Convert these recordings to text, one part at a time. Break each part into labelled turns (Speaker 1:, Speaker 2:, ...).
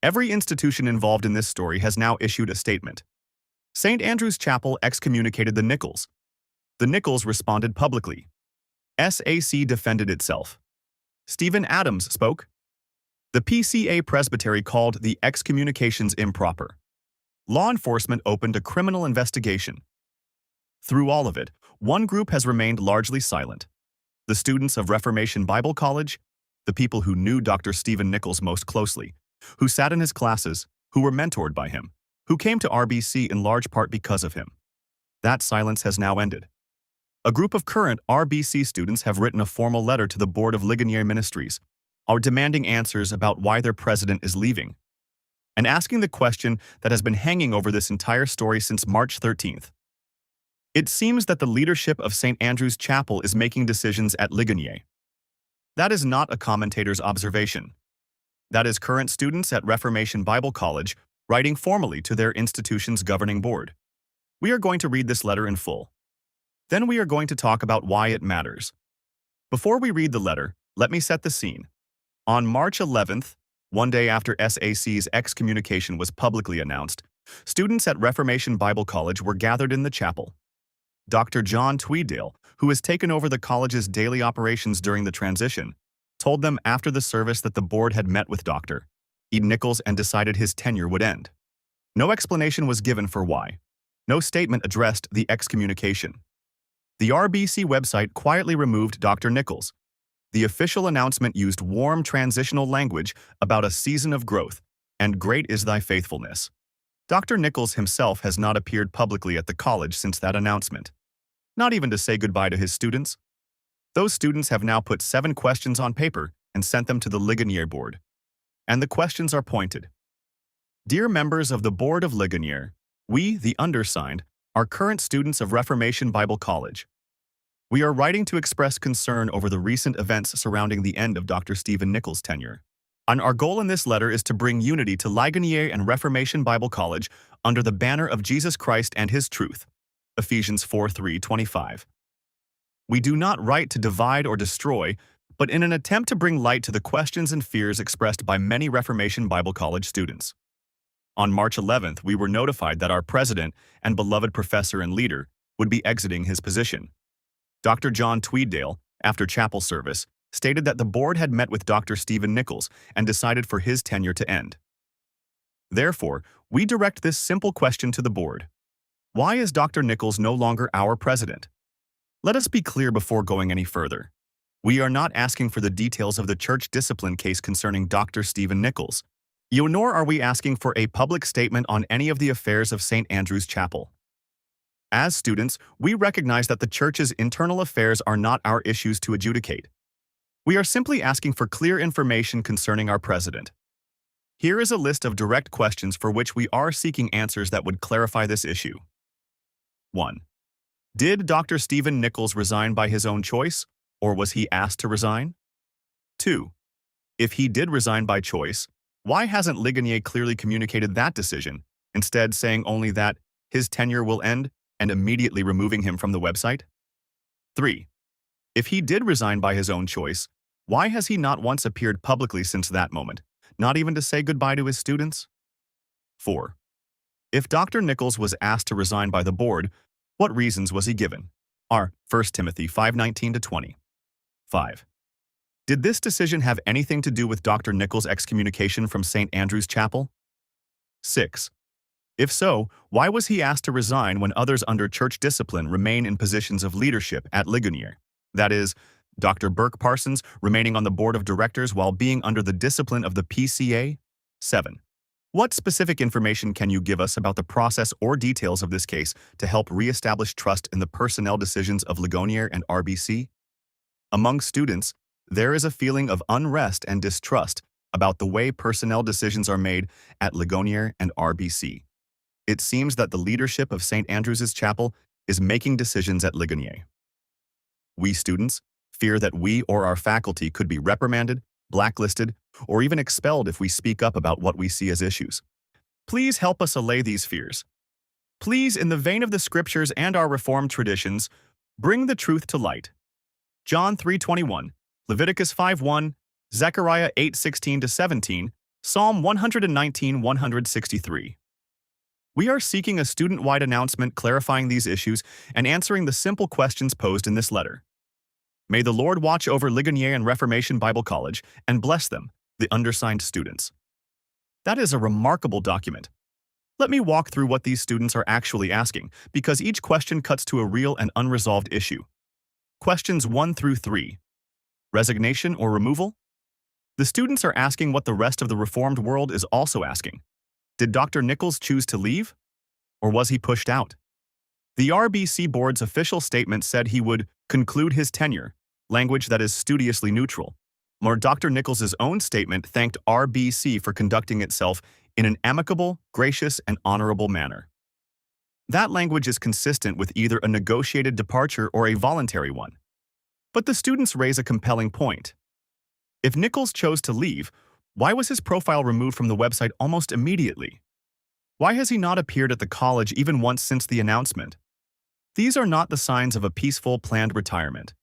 Speaker 1: Every institution involved in this story has now issued a statement. St. Andrew's Chapel excommunicated the Nichols. The Nichols responded publicly. SAC defended itself. Stephen Adams spoke. The PCA Presbytery called the excommunications improper. Law enforcement opened a criminal investigation. Through all of it, one group has remained largely silent. The students of Reformation Bible College, the people who knew Dr. Stephen Nichols most closely, who sat in his classes, who were mentored by him, who came to RBC in large part because of him. That silence has now ended. A group of current RBC students have written a formal letter to the board of Ligonier Ministries, demanding answers about why their president is leaving, and asking the question that has been hanging over this entire story since March 13th. It seems that the leadership of St. Andrew's Chapel is making decisions at Ligonier. That is not a commentator's observation. That is current students at Reformation Bible College writing formally to their institution's governing board. We are going to read this letter in full. Then we are going to talk about why it matters. Before we read the letter, let me set the scene. On March 11th, one day after SAC's excommunication was publicly announced, students at Reformation Bible College were gathered in the chapel. Dr. John Tweeddale, who has taken over the college's daily operations during the transition, told them after the service that the board had met with Dr. Nichols and decided his tenure would end. No explanation was given for why. No statement addressed the excommunication. The RBC website quietly removed Dr. Nichols. The official announcement used warm transitional language about a season of growth, and great is thy faithfulness. Dr. Nichols himself has not appeared publicly at the college since that announcement. Not even to say goodbye to his students. Those students have now put 7 questions on paper and sent them to the Ligonier board. And the questions are pointed. Dear members of the board of Ligonier, we, the undersigned, are current students of Reformation Bible College. We are writing to express concern over the recent events surrounding the end of Dr. Stephen Nichols' tenure. And our goal in this letter is to bring unity to Ligonier and Reformation Bible College under the banner of Jesus Christ and His truth. Ephesians 4:3-25. We do not write to divide or destroy, but in an attempt to bring light to the questions and fears expressed by many Reformation Bible College students. On March 11th, we were notified that our president and beloved professor and leader would be exiting his position. Dr. John Tweeddale, after chapel service, stated that the board had met with Dr. Stephen Nichols and decided for his tenure to end. Therefore, we direct this simple question to the board. Why is Dr. Nichols no longer our president? Let us be clear before going any further. We are not asking for the details of the church discipline case concerning Dr. Stephen Nichols, nor are we asking for a public statement on any of the affairs of St. Andrew's Chapel. As students, we recognize that the church's internal affairs are not our issues to adjudicate. We are simply asking for clear information concerning our president. Here is a list of direct questions for which we are seeking answers that would clarify this issue. 1. Did Dr. Stephen Nichols resign by his own choice, or was he asked to resign? 2. If he did resign by choice, why hasn't Ligonier clearly communicated that decision, instead saying only that his tenure will end and immediately removing him from the website? 3. If he did resign by his own choice, why has he not once appeared publicly since that moment, not even to say goodbye to his students? 4. If Dr. Nichols was asked to resign by the board, what reasons was he given? R. 1 Timothy 5:19-20. 5. Did this decision have anything to do with Dr. Nichols' excommunication from St. Andrew's Chapel? 6. If so, why was he asked to resign when others under church discipline remain in positions of leadership at Ligonier? That is, Dr. Burke Parsons remaining on the board of directors while being under the discipline of the PCA? 7. What specific information can you give us about the process or details of this case to help reestablish trust in the personnel decisions of Ligonier and RBC? Among students, there is a feeling of unrest and distrust about the way personnel decisions are made at Ligonier and RBC. It seems that the leadership of St. Andrew's Chapel is making decisions at Ligonier. We students fear that we or our faculty could be reprimanded, blacklisted, or even expelled if we speak up about what we see as issues. Please help us allay these fears. Please, in the vein of the scriptures and our Reformed traditions, bring the truth to light. John 3:21, Leviticus 5:1, Zechariah 8:16-17, Psalm 119, 163. We are seeking a student-wide announcement clarifying these issues and answering the simple questions posed in this letter. May the Lord watch over Ligonier and Reformation Bible College and bless them, the undersigned students. That is a remarkable document. Let me walk through what these students are actually asking, because each question cuts to a real and unresolved issue. Questions 1 through 3. Resignation or removal? The students are asking what the rest of the reformed world is also asking. Did Dr. Nichols choose to leave? Or was he pushed out? The RBC board's official statement said he would conclude his tenure, language that is studiously neutral. Or Dr. Nichols' own statement thanked RBC for conducting itself in an amicable, gracious, and honorable manner. That language is consistent with either a negotiated departure or a voluntary one. But the students raise a compelling point. If Nichols chose to leave, why was his profile removed from the website almost immediately? Why has he not appeared at the college even once since the announcement? These are not the signs of a peaceful, planned retirement.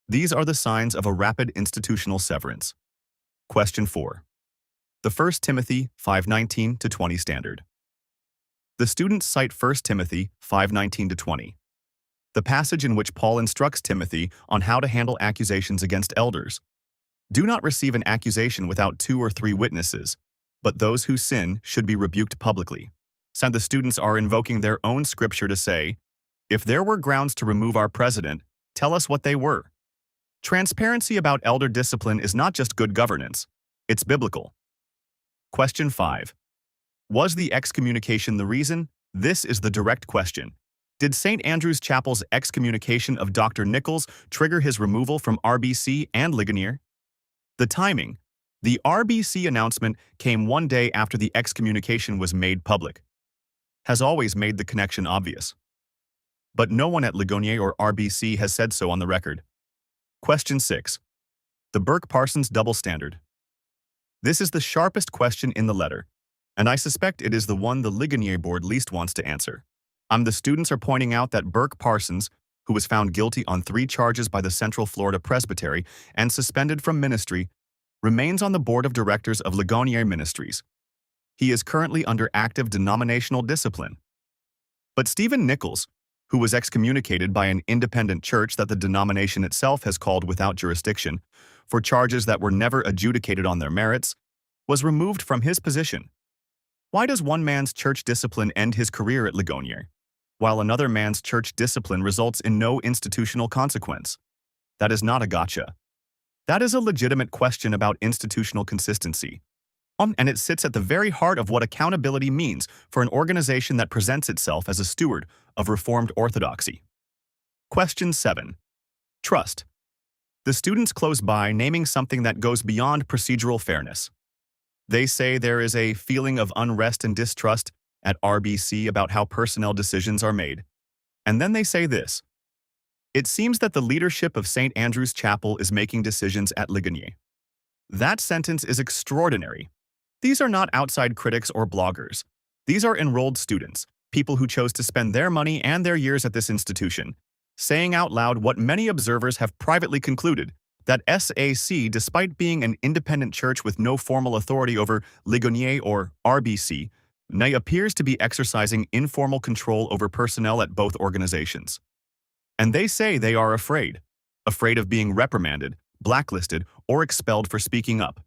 Speaker 1: These are the signs of a rapid institutional severance. Question 4. The 1 Timothy 5:19-20 standard. The students cite 1 Timothy 5:19-20, the passage in which Paul instructs Timothy on how to handle accusations against elders. Do not receive an accusation without 2 or 3 witnesses, but those who sin should be rebuked publicly. So the students are invoking their own scripture to say, if there were grounds to remove our president, tell us what they were. Transparency about elder discipline is not just good governance, it's biblical. Question 5. Was the excommunication the reason? This is the direct question. Did St. Andrew's Chapel's excommunication of Dr. Nichols trigger his removal from RBC and Ligonier? The timing. The RBC announcement came one day after the excommunication was made public. Has always made the connection obvious. But no one at Ligonier or RBC has said so on the record. Question 6. The Burke-Parsons double standard. This is the sharpest question in the letter, and I suspect it is the one the Ligonier board least wants to answer. The students are pointing out that Burke-Parsons, who was found guilty on 3 charges by the Central Florida Presbytery and suspended from ministry, remains on the board of directors of Ligonier Ministries. He is currently under active denominational discipline. But Stephen Nichols, who was excommunicated by an independent church that the denomination itself has called without jurisdiction, for charges that were never adjudicated on their merits, was removed from his position. Why does one man's church discipline end his career at Ligonier, while another man's church discipline results in no institutional consequence? That is not a gotcha. That is a legitimate question about institutional consistency. And it sits at the very heart of what accountability means for an organization that presents itself as a steward of Reformed orthodoxy. Question 7. Trust. The students close by naming something that goes beyond procedural fairness. They say there is a feeling of unrest and distrust at RBC about how personnel decisions are made. And then they say this. It seems that the leadership of St. Andrew's Chapel is making decisions at Ligonier. That sentence is extraordinary. These are not outside critics or bloggers. These are enrolled students, people who chose to spend their money and their years at this institution, saying out loud what many observers have privately concluded, that SAC, despite being an independent church with no formal authority over Ligonier or RBC, appears to be exercising informal control over personnel at both organizations. And they say they are afraid of being reprimanded, blacklisted, or expelled for speaking up.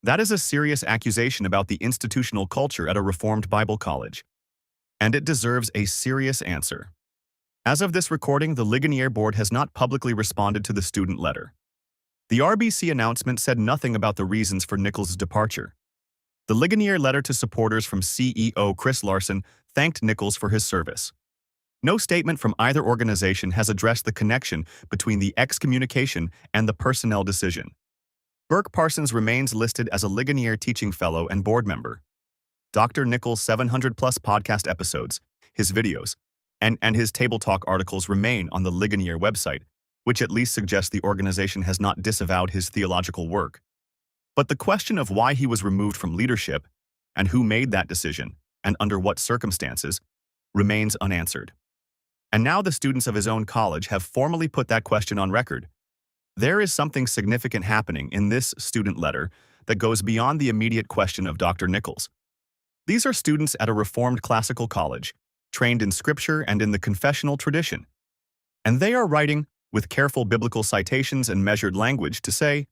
Speaker 1: That is a serious accusation about the institutional culture at a Reformed Bible college. And it deserves a serious answer. As of this recording, the Ligonier board has not publicly responded to the student letter. The RBC announcement said nothing about the reasons for Nichols' departure. The Ligonier letter to supporters from CEO Chris Larson thanked Nichols for his service. No statement from either organization has addressed the connection between the excommunication and the personnel decision. Burke-Parsons remains listed as a Ligonier teaching fellow and board member. Dr. Nichols' 700-plus podcast episodes, his videos, and his Table Talk articles remain on the Ligonier website, which at least suggests the organization has not disavowed his theological work. But the question of why he was removed from leadership, and who made that decision, and under what circumstances, remains unanswered. And now the students of his own college have formally put that question on record. There is something significant happening in this student letter that goes beyond the immediate question of Dr. Nichols. These are students at a Reformed classical college, trained in Scripture and in the confessional tradition. And they are writing, with careful biblical citations and measured language, to say,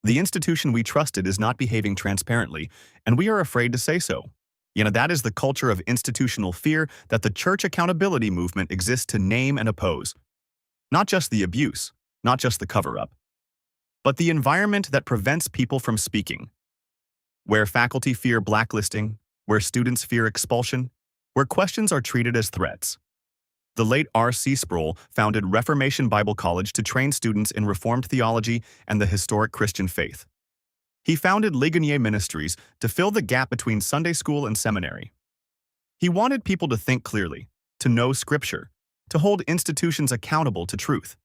Speaker 1: "The institution we trusted is not behaving transparently, and we are afraid to say so." That is the culture of institutional fear that the church accountability movement exists to name and oppose. Not just the abuse, not just the cover-up, but the environment that prevents people from speaking. Where faculty fear blacklisting, where students fear expulsion, where questions are treated as threats. The late R.C. Sproul founded Reformation Bible College to train students in Reformed theology and the historic Christian faith. He founded Ligonier Ministries to fill the gap between Sunday school and seminary. He wanted people to think clearly, to know Scripture, to hold institutions accountable to truth.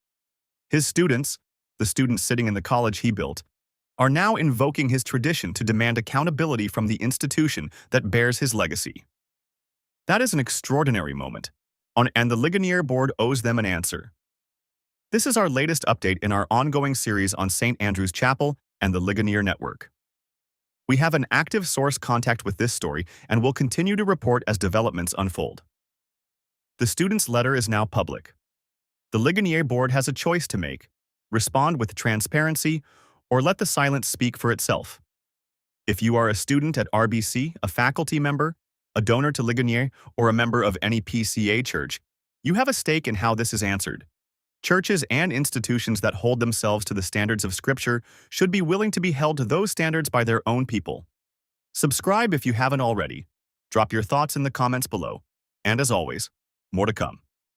Speaker 1: His students, the students sitting in the college he built, are now invoking his tradition to demand accountability from the institution that bears his legacy. That is an extraordinary moment, and the Ligonier board owes them an answer. This is our latest update in our ongoing series on St. Andrew's Chapel and the Ligonier Network. We have an active source contact with this story and will continue to report as developments unfold. The student's letter is now public. The Ligonier board has a choice to make: respond with transparency or let the silence speak for itself. If you are a student at RBC, a faculty member, a donor to Ligonier, or a member of any PCA church, you have a stake in how this is answered. Churches and institutions that hold themselves to the standards of Scripture should be willing to be held to those standards by their own people. Subscribe if you haven't already. Drop your thoughts in the comments below. And as always, more to come.